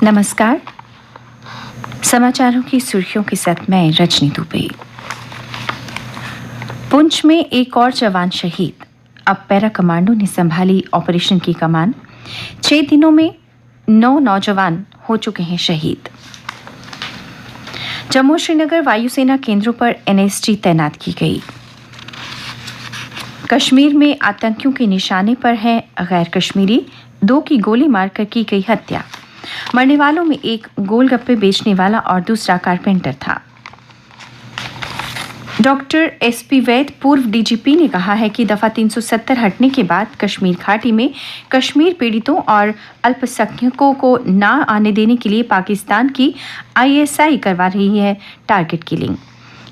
नमस्कार। समाचारों की सुर्खियों के साथ मैं रजनी दुबे। पुंछ में एक और जवान शहीद। अब पैरा कमांडो ने संभाली ऑपरेशन की कमान। 6 दिनों में 9 नौजवान हो चुके हैं शहीद। जम्मू श्रीनगर वायुसेना केंद्रों पर एनएसजी तैनात की गई। कश्मीर में आतंकियों के निशाने पर है गैर कश्मीरी, 2 की गोली मारकर की गई हत्या। मरने वालों में एक गोलगप्पे बेचने वाला और दूसरा कारपेंटर था। डॉक्टर एसपी वैद, पूर्व डीजीपी, ने कहा है कि दफा 370 हटने के बाद कश्मीर घाटी में कश्मीर पीड़ितों और अल्पसंख्यकों को न आने देने के लिए पाकिस्तान की आईएसआई करवा रही है टारगेट किलिंग।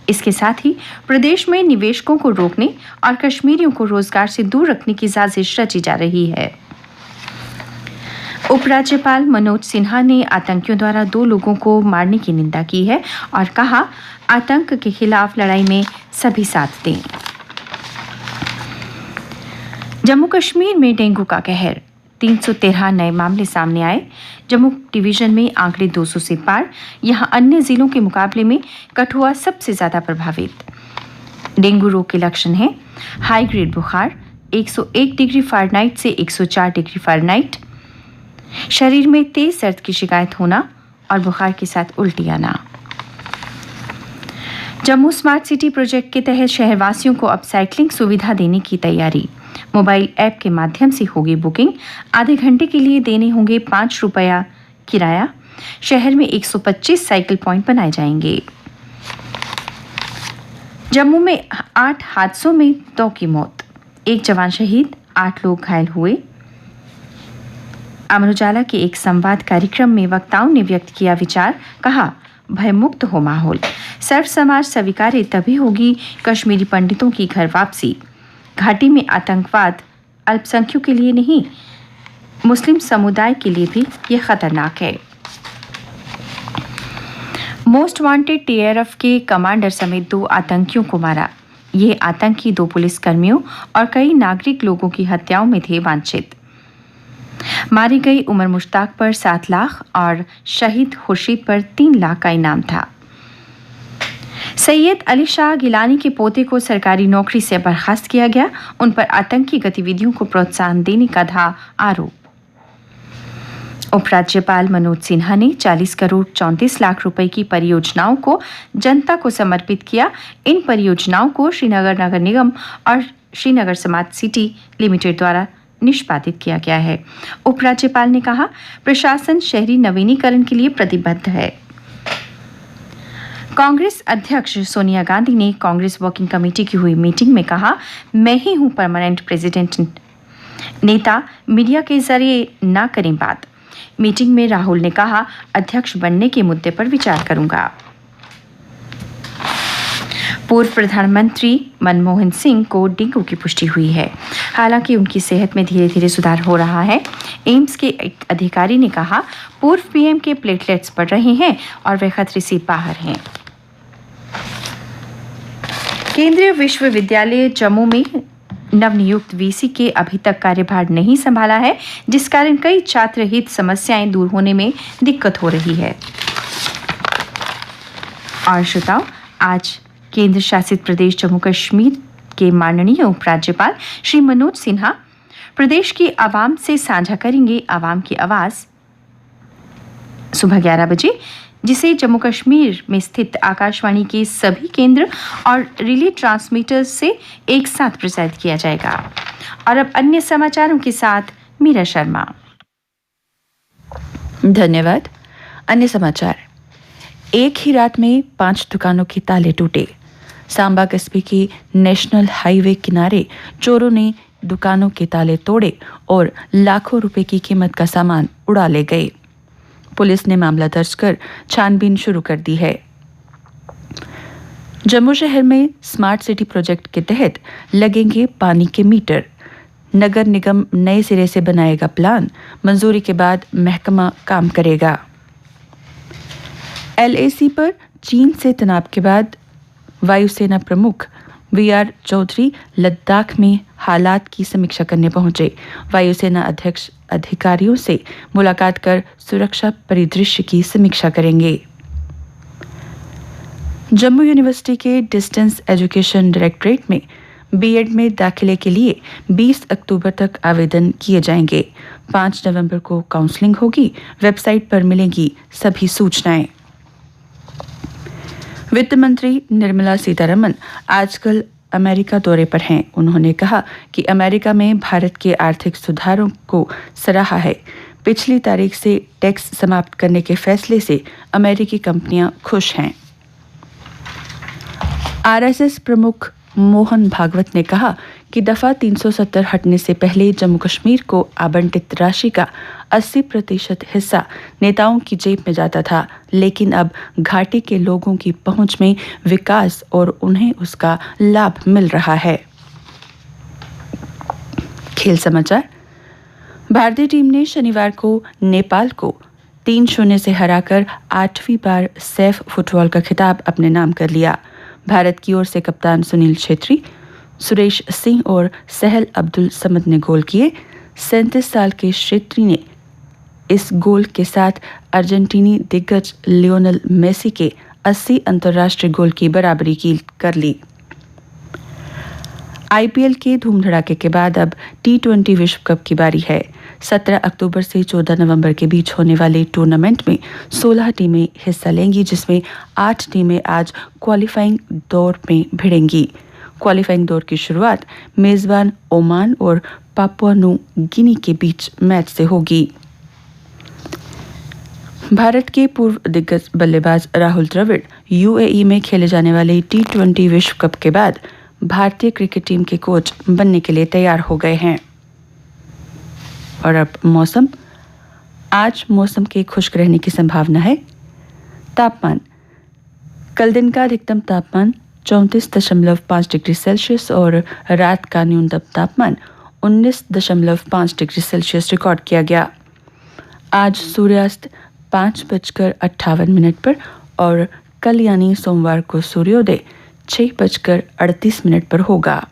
इसके साथ ही प्रदेश में निवेशकों को रोकने और कश्मीरियों को रोजगार से दूर रखने की साजिश रची जा रही है। उपराज्यपाल मनोज सिन्हा ने आतंकियों द्वारा 2 लोगों को मारने की निंदा की है और कहा, आतंक के खिलाफ लड़ाई में सभी साथ दें। जम्मू कश्मीर में डेंगू का कहर, 313 नए मामले सामने आए। जम्मू डिवीजन में आंकड़े 200 से पार। यहां अन्य जिलों के मुकाबले में कठुआ सबसे ज्यादा प्रभावित। डेंगू रोग के लक्षण हैं हाई ग्रेड बुखार 101 डिग्री फ़ारेनहाइट से 104 डिग्री फ़ारेनहाइट, शरीर में तेज दर्द की शिकायत होना और बुखार के साथ उल्टी आना। जम्मू स्मार्ट सिटी प्रोजेक्ट के तहत शहरवासियों को अब साइकिलिंग सुविधा देने की तैयारी। मोबाइल ऐप के माध्यम से होगी बुकिंग। आधे घंटे के लिए देने होंगे 5 रुपया किराया। शहर में 125 साइकिल पॉइंट बनाए जाएंगे। जम्मू में 8 हादसों में 2 की मौत, 1 जवान शहीद, 8 लोग घायल हुए। अमर उजाला के एक संवाद कार्यक्रम में वक्ताओं ने व्यक्त किया विचार, कहा, भयमुक्त हो माहौल। सर्व समाज स्वीकार्य तभी होगी कश्मीरी पंडितों की घर वापसी। घाटी में आतंकवाद अल्पसंख्यकों के लिए नहीं, मुस्लिम समुदाय के लिए भी यह खतरनाक है। मोस्ट वांटेड टीआरएफ के कमांडर समेत 2 आतंकियों को मारा। ये आतंकी 2 पुलिसकर्मियों और कई नागरिक लोगों की हत्याओं में थे वांछित। मारी गई उमर मुश्ताक पर 7 लाख और शहीद खुर्शीद पर 3 लाख का इनाम था। सैयद अली शाह गिलानी के पोते को सरकारी नौकरी से बर्खास्त किया गया। उन पर आतंकी गतिविधियों को प्रोत्साहन देने का था आरोप। उपराज्यपाल मनोज सिन्हा ने 40 करोड़ 34 लाख रुपए की परियोजनाओं को जनता को समर्पित किया। इन परियोजनाओं को श्रीनगर नगर निगम और श्रीनगर स्मार्ट सिटी लिमिटेड द्वारा निष्पादित किया गया है। उपराज्यपाल ने कहा, प्रशासन शहरी नवीनीकरण के लिए प्रतिबद्ध है। कांग्रेस अध्यक्ष सोनिया गांधी ने कांग्रेस वर्किंग कमेटी की हुई मीटिंग में कहा, मैं ही हूं परमानेंट प्रेसिडेंट। नेता मीडिया के जरिए ना करें बात। मीटिंग में राहुल ने कहा, अध्यक्ष बनने के मुद्दे पर विचार करूंगा। पूर्व प्रधानमंत्री मनमोहन सिंह को डेंगू की पुष्टि हुई है। हालांकि उनकी सेहत में धीरे धीरे सुधार हो रहा है। एम्स के एक अधिकारी ने कहा, पूर्व पीएम के प्लेटलेट्स बढ़ रहे हैं और वे खतरे से बाहर हैं। केंद्रीय विश्वविद्यालय जम्मू में नवनियुक्त वीसी के अभी तक कार्यभार नहीं संभाला है, जिस कारण कई छात्र हित समस्याएं दूर होने में दिक्कत हो रही है। और श्रोताओ, आज केंद्र शासित प्रदेश जम्मू कश्मीर के माननीय उपराज्यपाल श्री मनोज सिन्हा प्रदेश की आवाम से साझा करेंगे आवाम की आवाज सुबह 11 बजे, जिसे जम्मू कश्मीर में स्थित आकाशवाणी के सभी केंद्र और रिले ट्रांसमीटर्स से एक साथ प्रसारित किया जाएगा। और अब अन्य समाचारों के साथ मीरा शर्मा। धन्यवाद। अन्य समाचार। एक ही रात में 5 दुकानों के ताले टूटे। सांबा कस्बे की नेशनल हाईवे किनारे चोरों ने दुकानों के ताले तोड़े और लाखों रुपए की कीमत का सामान उड़ा ले गए। पुलिस ने मामला दर्ज कर छानबीन शुरू कर दी है। जम्मू शहर में स्मार्ट सिटी प्रोजेक्ट के तहत लगेंगे पानी के मीटर। नगर निगम नए सिरे से बनाएगा प्लान। मंजूरी के बाद महकमा काम करेगा। एलएसी पर चीन से तनाव के बाद वायुसेना प्रमुख वीआर चौधरी लद्दाख में हालात की समीक्षा करने पहुंचे। वायुसेना अध्यक्ष अधिकारियों से मुलाकात कर सुरक्षा परिदृश्य की समीक्षा करेंगे। जम्मू यूनिवर्सिटी के डिस्टेंस एजुकेशन डायरेक्टरेट में बीएड में दाखिले के लिए 20 अक्टूबर तक आवेदन किए जाएंगे। 5 नवंबर को काउंसलिंग होगी। वेबसाइट पर मिलेंगी सभी सूचनाएं। वित्त मंत्री निर्मला सीतारमण आजकल अमेरिका दौरे पर हैं। उन्होंने कहा कि अमेरिका में भारत के आर्थिक सुधारों को सराहा है। पिछली तारीख से टैक्स समाप्त करने के फैसले से अमेरिकी कंपनियां खुश हैं। आरएसएस प्रमुख मोहन भागवत ने कहा कि दफा 370 हटने से पहले जम्मू कश्मीर को आवंटित राशि का 80% हिस्सा नेताओं की जेब में जाता था, लेकिन अब घाटी के लोगों की पहुंच में विकास और उन्हें उसका लाभ मिल रहा है। खेल समाचार। भारतीय टीम ने शनिवार को नेपाल को 3-0 से हराकर 8वीं बार सैफ फुटबॉल का खिताब अपने नाम कर लिया। भारत की ओर से कप्तान सुनील छेत्री, सुरेश सिंह और सहल अब्दुल समद ने गोल किए। 37 साल के छेत्री ने इस गोल के साथ अर्जेंटीनी दिग्गज लियोनेल मेसी के 80 अंतर्राष्ट्रीय गोल की बराबरी कर ली। आईपीएल के धूमधड़ाके के बाद अब टी20 विश्व कप की बारी है। 17 अक्टूबर से 14 नवंबर के बीच होने वाले टूर्नामेंट में 16 टीमें हिस्सा लेंगी, जिसमें 8 टीमें आज क्वालिफाइंग दौर में भिड़ेंगी। क्वालिफाइंग दौर की शुरुआत मेजबान ओमान और पापुआ न्यू गिनी के बीच मैच से होगी। भारत के पूर्व दिग्गज बल्लेबाज राहुल द्रविड़ यूएई में खेले जाने वाले टी20 विश्व कप के बाद भारतीय क्रिकेट टीम के कोच बनने के लिए तैयार हो गए हैं। और अब मौसम। आज मौसम के खुश्क रहने की संभावना है। तापमान। कल दिन का अधिकतम तापमान 34.5 डिग्री सेल्सियस और रात का न्यूनतम तापमान 19.5 डिग्री सेल्सियस रिकॉर्ड किया गया। आज सूर्यास्त 5:58 पर और कल यानी सोमवार को सूर्योदय 6:38 पर होगा।